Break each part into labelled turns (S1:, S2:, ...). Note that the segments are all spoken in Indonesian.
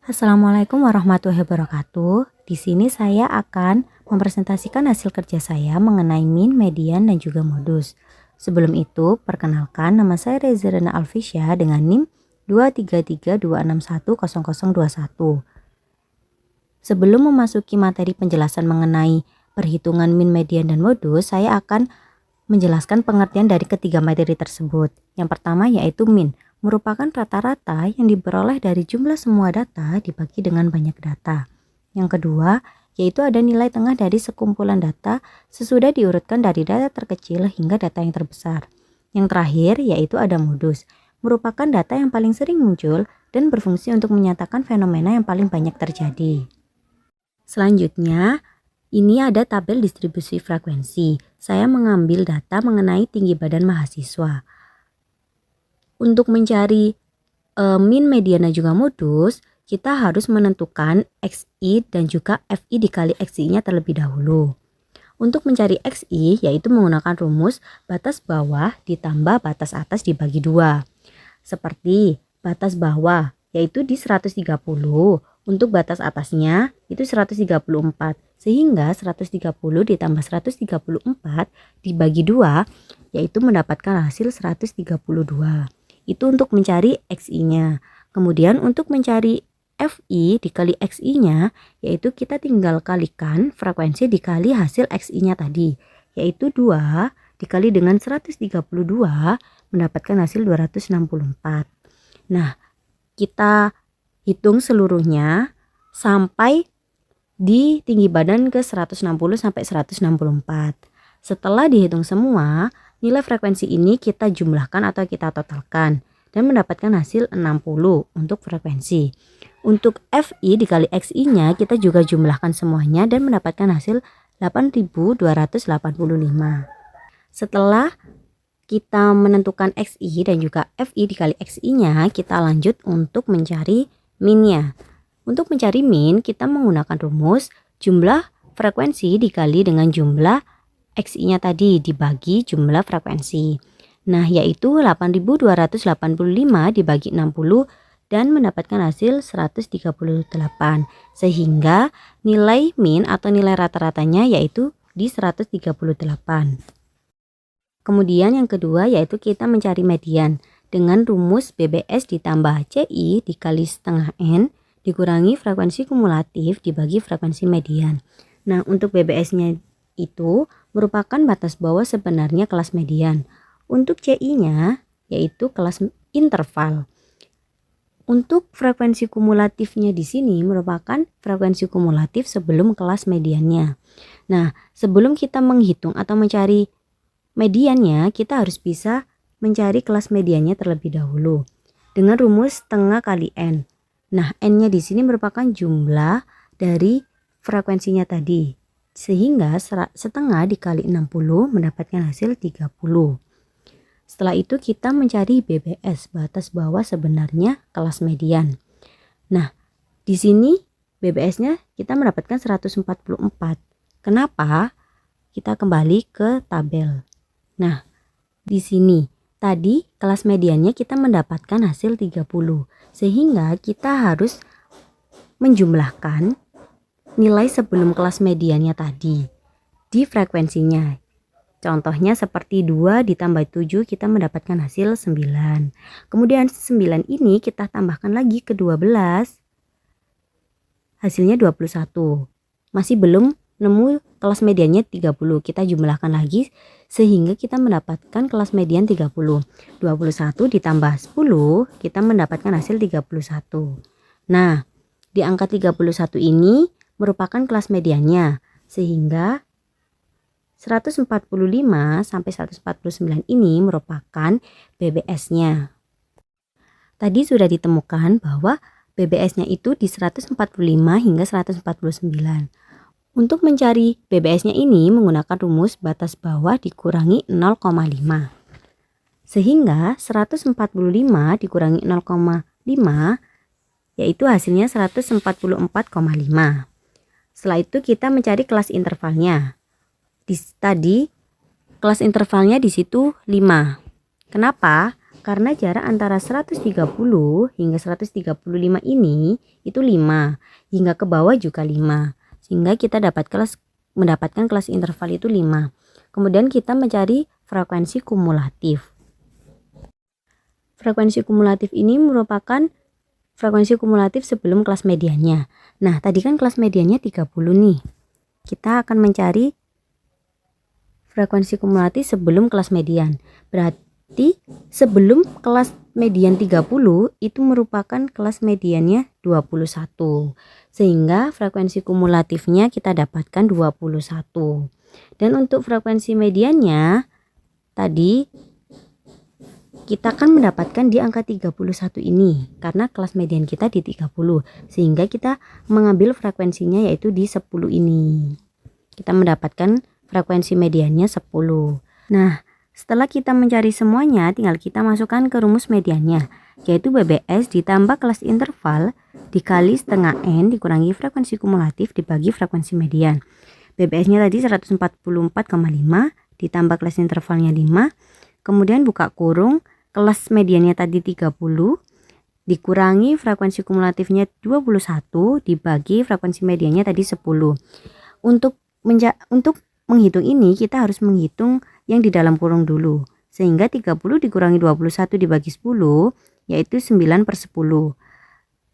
S1: Assalamualaikum warahmatullahi wabarakatuh. Di sini saya akan mempresentasikan hasil kerja saya mengenai min, median, dan juga modus. Sebelum itu, perkenalkan nama saya Reza Rena Alfisya dengan NIM 23326100021. Sebelum memasuki materi penjelasan mengenai perhitungan min, median, dan modus, saya akan menjelaskan pengertian dari ketiga materi tersebut. Yang pertama yaitu min, merupakan rata-rata yang diperoleh dari jumlah semua data dibagi dengan banyak data. Yang kedua yaitu ada nilai tengah dari sekumpulan data sesudah diurutkan dari data terkecil hingga data yang terbesar. Yang terakhir yaitu ada modus, merupakan data yang paling sering muncul dan berfungsi untuk menyatakan fenomena yang paling banyak terjadi. Selanjutnya, ini ada tabel distribusi frekuensi. Saya mengambil data mengenai tinggi badan mahasiswa. Untuk mencari min, median, dan juga modus, kita harus menentukan XI dan juga FI dikali XI-nya terlebih dahulu. Untuk mencari XI yaitu menggunakan rumus batas bawah ditambah batas atas dibagi 2. Seperti batas bawah yaitu di 130. Untuk batas atasnya itu 134, sehingga 130 ditambah 134 dibagi 2 yaitu mendapatkan hasil 132. Itu untuk mencari XI-nya. Kemudian untuk mencari FI dikali XI-nya yaitu kita tinggal kalikan frekuensi dikali hasil XI-nya tadi, yaitu 2 dikali dengan 132 mendapatkan hasil 264. Nah, kita hitung seluruhnya sampai di tinggi badan ke 160 sampai 164. Setelah dihitung semua, nilai frekuensi ini kita jumlahkan atau kita totalkan dan mendapatkan hasil 60 untuk frekuensi. Untuk FI dikali XI-nya kita juga jumlahkan semuanya dan mendapatkan hasil 8285. Setelah kita menentukan XI dan juga FI dikali XI-nya, kita lanjut untuk mencari min-nya. Untuk mencari min, kita menggunakan rumus jumlah frekuensi dikali dengan jumlah XI-nya tadi dibagi jumlah frekuensi. Nah, yaitu 8285 dibagi 60 dan mendapatkan hasil 138. Sehingga nilai min atau nilai rata-ratanya yaitu di 138. Kemudian yang kedua yaitu kita mencari median dengan rumus BBS ditambah CI dikali setengah N dikurangi frekuensi kumulatif dibagi frekuensi median. Nah, untuk BBS-nya itu merupakan batas bawah sebenarnya kelas median. Untuk CI-nya yaitu kelas interval. Untuk frekuensi kumulatifnya di sini merupakan frekuensi kumulatif sebelum kelas mediannya. Nah, sebelum kita menghitung atau mencari mediannya, kita harus bisa mencari kelas mediannya terlebih dahulu dengan rumus setengah kali N. Nah, N-nya di sini merupakan jumlah dari frekuensinya tadi. Sehingga setengah dikali 60 mendapatkan hasil 30. Setelah itu kita mencari BBS, batas bawah sebenarnya kelas median. Nah, di sini BBS-nya kita mendapatkan 144. Kenapa? Kita kembali ke tabel. Nah, di sini tadi kelas mediannya kita mendapatkan hasil 30. Sehingga kita harus menjumlahkan nilai sebelum kelas mediannya tadi di frekuensinya. Contohnya seperti 2 ditambah 7 kita mendapatkan hasil 9. Kemudian 9 ini kita tambahkan lagi ke 12. Hasilnya 21. Masih belum nemu kelas mediannya 30. Kita jumlahkan lagi sehingga kita mendapatkan kelas median 30. 21 ditambah 10 kita mendapatkan hasil 31. Nah, di angka 31 ini merupakan kelas mediannya, sehingga 145 sampai 149 ini merupakan BBS-nya. Tadi sudah ditemukan bahwa BBS-nya itu di 145 hingga 149. Untuk mencari BBS-nya ini menggunakan rumus batas bawah dikurangi 0,5. Sehingga 145 dikurangi 0,5 yaitu hasilnya 144,5. Setelah itu kita mencari kelas intervalnya. Tadi kelas intervalnya di situ 5. Kenapa? karena jarak antara 130 hingga 135 ini itu 5, hingga ke bawah juga 5. Sehingga kita mendapatkan kelas interval itu 5. Kemudian kita mencari frekuensi kumulatif. Frekuensi kumulatif ini merupakan frekuensi kumulatif sebelum kelas mediannya. Nah, tadi kan kelas mediannya 30 nih. Kita akan mencari frekuensi kumulatif sebelum kelas median. Berarti sebelum kelas median 30 itu merupakan kelas mediannya 21. Sehingga frekuensi kumulatifnya kita dapatkan 21. Dan untuk frekuensi mediannya tadi kita akan mendapatkan di angka 31 ini karena kelas median kita di 30, sehingga kita mengambil frekuensinya yaitu di 10 ini. Kita mendapatkan frekuensi mediannya 10. Nah, setelah kita mencari semuanya, tinggal kita masukkan ke rumus mediannya, yaitu BBS ditambah kelas interval dikali setengah N dikurangi frekuensi kumulatif dibagi frekuensi median. BBS-nya tadi 144,5 ditambah kelas intervalnya 5, kemudian buka kurung, kelas mediannya tadi 30 dikurangi frekuensi kumulatifnya 21 dibagi frekuensi mediannya tadi 10. Untuk menghitung ini kita harus menghitung yang di dalam kurung dulu. Sehingga 30 dikurangi 21 dibagi 10 yaitu 9/10.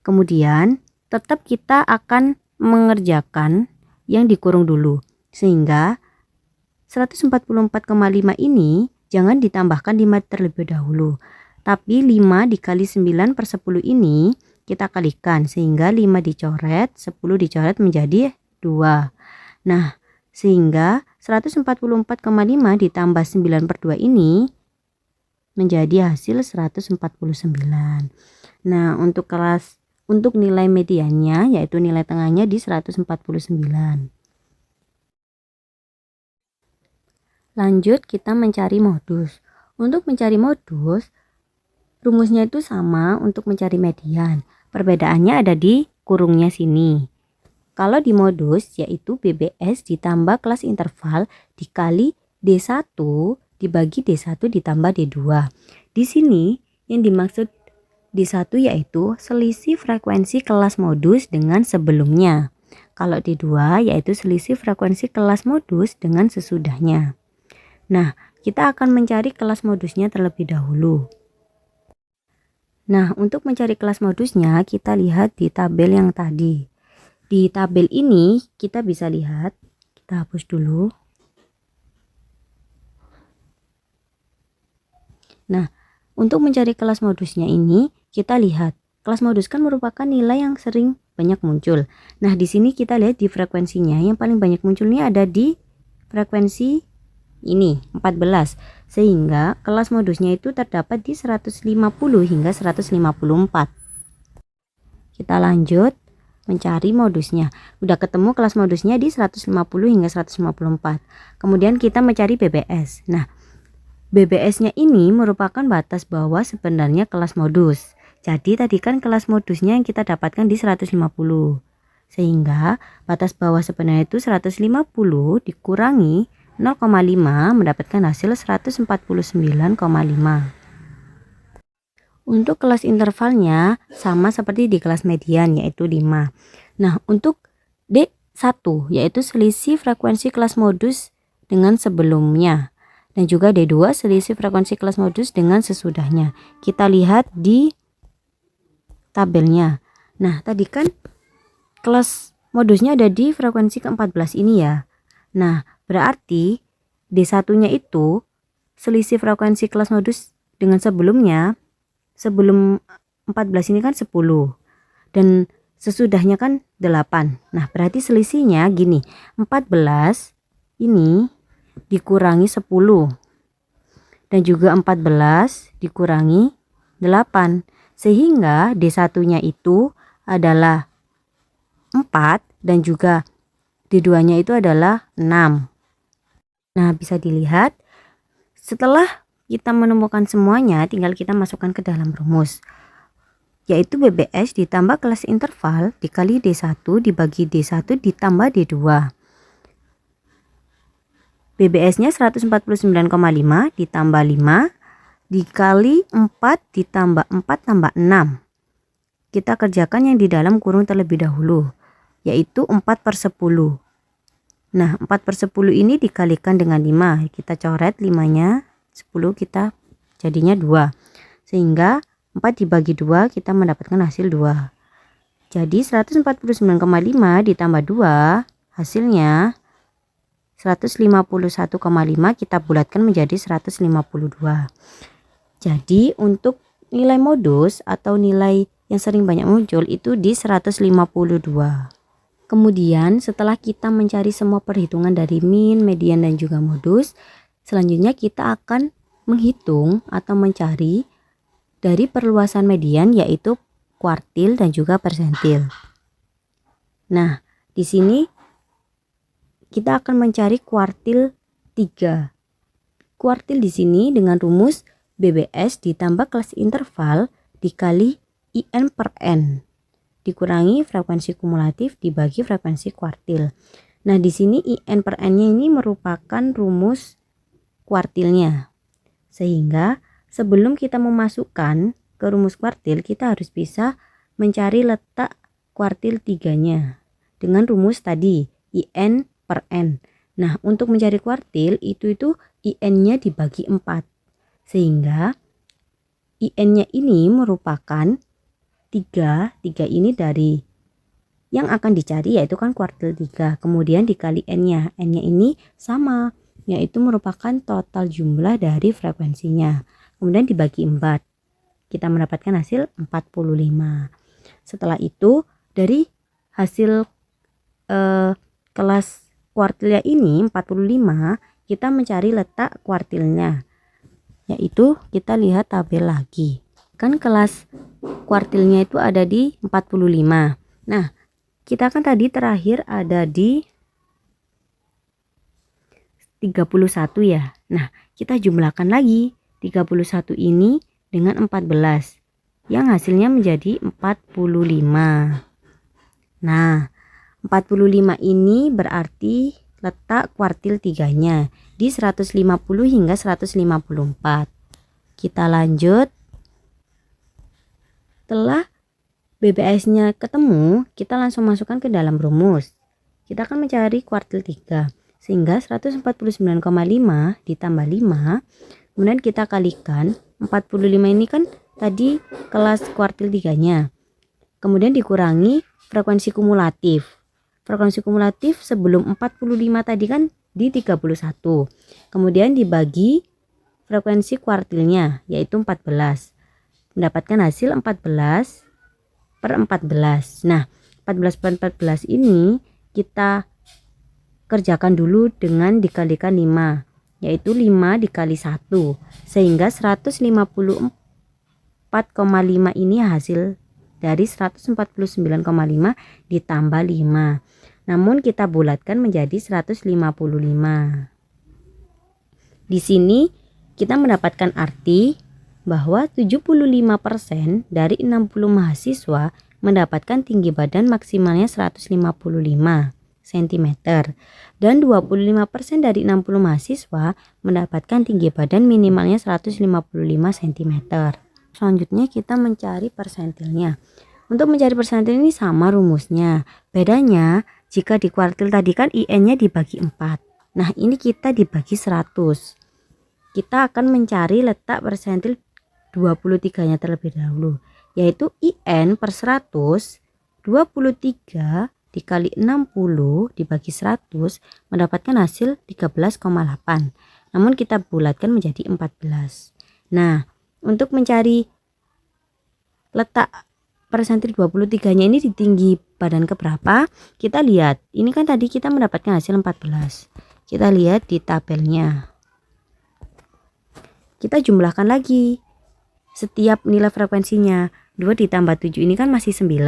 S1: Kemudian tetap kita akan mengerjakan yang dikurung dulu. Sehingga 144,5 ini jangan ditambahkan 5 terlebih dahulu. Tapi 5 dikali 9/10 ini kita kalikan. Sehingga 5 dicoret, 10 dicoret menjadi 2. Nah, sehingga 144,5 ditambah 9/2 ini menjadi hasil 149. Nah, untuk nilai mediannya yaitu nilai tengahnya di 149. Lanjut kita mencari modus. Untuk mencari modus, rumusnya itu sama untuk mencari median. Perbedaannya ada di kurungnya sini. Kalau di modus yaitu BBS ditambah kelas interval dikali D1 dibagi D1 ditambah D2. Di sini yang dimaksud D1 yaitu selisih frekuensi kelas modus dengan sebelumnya. Kalau D2 yaitu selisih frekuensi kelas modus dengan sesudahnya. Nah, kita akan mencari kelas modusnya terlebih dahulu. Nah, untuk mencari kelas modusnya kita lihat di tabel yang tadi. Di tabel ini kita bisa lihat, kita hapus dulu. Nah, untuk mencari kelas modusnya ini kita lihat, kelas modus kan merupakan nilai yang sering banyak muncul. Nah, di sini kita lihat di frekuensinya yang paling banyak munculnya ada di frekuensi ini 14, sehingga kelas modusnya itu terdapat di 150 hingga 154. Kita lanjut mencari modusnya. Udah ketemu kelas modusnya di 150 hingga 154. Kemudian kita mencari BBS. Nah, BBS-nya ini merupakan batas bawah sebenarnya kelas modus. Jadi tadi kan kelas modusnya yang kita dapatkan di 150. Sehingga batas bawah sebenarnya itu 150 dikurangi 0,5 mendapatkan hasil 149,5. Untuk kelas intervalnya sama seperti di kelas median yaitu 5. Nah, untuk D1 yaitu selisih frekuensi kelas modus dengan sebelumnya. Dan juga D2 selisih frekuensi kelas modus dengan sesudahnya. Kita lihat di tabelnya. Nah, tadi kan kelas modusnya ada di frekuensi ke-14 ini ya. Nah, berarti D1-nya itu selisih frekuensi kelas modus dengan sebelumnya. Sebelum 14 ini kan 10 dan sesudahnya kan 8. Nah, berarti selisihnya gini, 14 ini dikurangi 10 dan juga 14 dikurangi 8, sehingga D1-nya itu adalah 4 dan juga D2-nya itu adalah 6. Nah, bisa dilihat setelah kita menemukan semuanya, tinggal kita masukkan ke dalam rumus, yaitu BBS ditambah kelas interval dikali D1 dibagi D1 ditambah D2. BBS-nya 149,5 ditambah 5 dikali 4 ditambah 4 tambah 6. Kita kerjakan yang di dalam kurung terlebih dahulu, yaitu 4/10. Nah, 4/10 ini dikalikan dengan 5. Kita coret 5-nya, 10 kita jadinya 2. Sehingga 4 dibagi 2 kita mendapatkan hasil 2. Jadi 149,5 ditambah 2 hasilnya 151,5, kita bulatkan menjadi 152. Jadi untuk nilai modus atau nilai yang sering banyak muncul itu di 152. Kemudian setelah kita mencari semua perhitungan dari min, median, dan juga modus, selanjutnya kita akan menghitung atau mencari dari perluasan median, yaitu kuartil dan juga persentil. Nah, di sini kita akan mencari kuartil 3. Kuartil di sini dengan rumus BBS ditambah kelas interval dikali IN per N dikurangi frekuensi kumulatif dibagi frekuensi kuartil. Nah, di sini IN per N-nya ini merupakan rumus kuartilnya. Sehingga sebelum kita memasukkan ke rumus kuartil, kita harus bisa mencari letak kuartil 3-nya dengan rumus tadi IN per N. Nah, untuk mencari kuartil itu IN-nya dibagi 4. Sehingga IN-nya ini merupakan 3 ini dari yang akan dicari, yaitu kan kuartil 3. Kemudian dikali N-nya. N-nya ini sama, yaitu merupakan total jumlah dari frekuensinya. Kemudian dibagi 4. Kita mendapatkan hasil 45. Setelah itu dari hasil kelas kuartilnya ini 45, kita mencari letak kuartilnya. Yaitu kita lihat tabel lagi. Kan kelas kuartilnya itu ada di 45. Nah, kita kan tadi terakhir ada di 31 ya. Nah, kita jumlahkan lagi 31 ini dengan 14. Yang hasilnya menjadi 45. Nah, 45 ini berarti letak kuartil 3-nya di 150 hingga 154. Kita lanjut. Setelah BBS-nya ketemu, kita langsung masukkan ke dalam rumus. Kita akan mencari kuartil 3. Sehingga 149,5 ditambah 5. Kemudian kita kalikan. 45 ini kan tadi kelas kuartil 3-nya. Kemudian dikurangi frekuensi kumulatif. Frekuensi kumulatif sebelum 45 tadi kan di 31. Kemudian dibagi frekuensi kuartilnya, yaitu 14. Mendapatkan hasil 14/14. Nah, 14/14 ini kita kerjakan dulu dengan dikalikan 5, yaitu 5 dikali 1, sehingga 154,5 ini hasil dari 149,5 ditambah 5. Namun kita bulatkan menjadi 155. Di sini kita mendapatkan arti bahwa 75% dari 60 mahasiswa mendapatkan tinggi badan maksimalnya 155 cm dan 25% dari 60 mahasiswa mendapatkan tinggi badan minimalnya 155 cm. Selanjutnya kita mencari persentilnya. Untuk mencari persentil ini sama rumusnya. Bedanya jika di kuartil tadi kan IN-nya dibagi 4. Nah, ini kita dibagi 100. Kita akan mencari letak persentil 23-nya terlebih dahulu, yaitu IN per 100, 23 dikali 60 dibagi 100 mendapatkan hasil 13,8. Namun kita bulatkan menjadi 14. Nah, untuk mencari letak persentil 23-nya ini di tinggi badan keberapa, kita lihat. Ini kan tadi kita mendapatkan hasil 14. Kita lihat di tabelnya. Kita jumlahkan lagi setiap nilai frekuensinya. 2 ditambah 7 ini kan masih 9.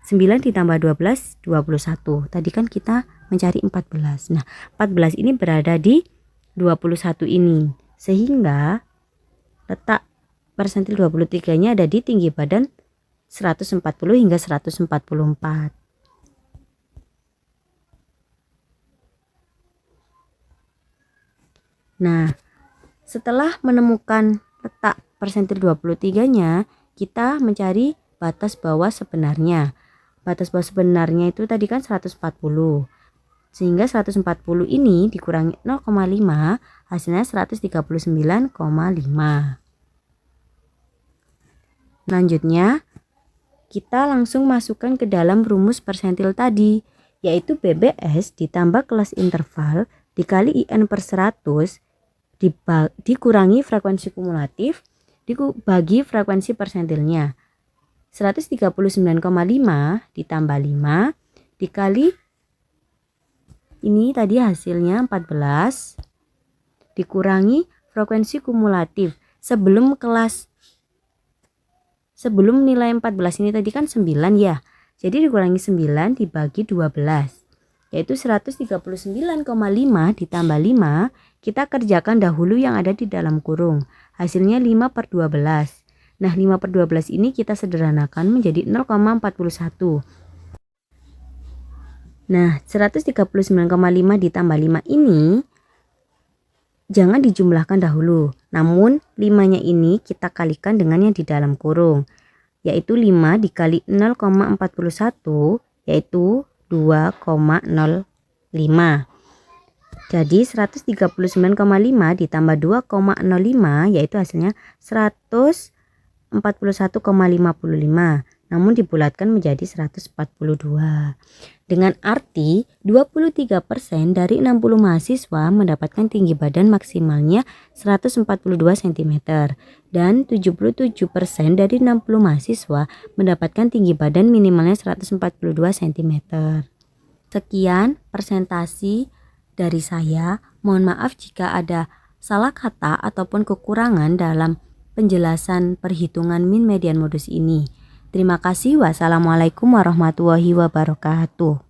S1: 9 ditambah 12, 21. Tadi kan kita mencari 14. Nah, 14 ini berada di 21 ini. Sehingga letak persentil 23-nya ada di tinggi badan 140 hingga 144. Nah, setelah menemukan letak persentil 23-nya, kita mencari batas bawah sebenarnya. Batas bawah sebenarnya itu tadi kan 140. Sehingga 140 ini dikurangi 0,5 hasilnya 139,5. Selanjutnya kita langsung masukkan ke dalam rumus persentil tadi, yaitu BBS ditambah kelas interval dikali IN per 100 dikurangi frekuensi kumulatif dibagi frekuensi persentilnya. 139,5 ditambah 5 dikali ini tadi hasilnya 14 dikurangi frekuensi kumulatif sebelum nilai 14 ini tadi kan 9 ya. Jadi dikurangi 9 dibagi 12 yaitu 139,5 ditambah 5. Kita kerjakan dahulu yang ada di dalam kurung. Hasilnya 5 per 12. Nah 5 per 12 ini kita sederhanakan menjadi 0,41. Nah 139,5 ditambah 5 ini jangan dijumlahkan dahulu. Namun 5-nya ini kita kalikan dengan yang di dalam kurung. Yaitu 5 dikali 0,41 yaitu 2,05. Jadi 139,5 ditambah 2,05 yaitu hasilnya 141,55. Namun dibulatkan menjadi 142. Dengan arti 23% dari 60 mahasiswa mendapatkan tinggi badan maksimalnya 142 cm dan 77% dari 60 mahasiswa mendapatkan tinggi badan minimalnya 142 cm. Sekian presentasi dari saya. Mohon maaf jika ada salah kata ataupun kekurangan dalam penjelasan perhitungan min median modus ini. Terima kasih. Wassalamualaikum warahmatullahi wabarakatuh.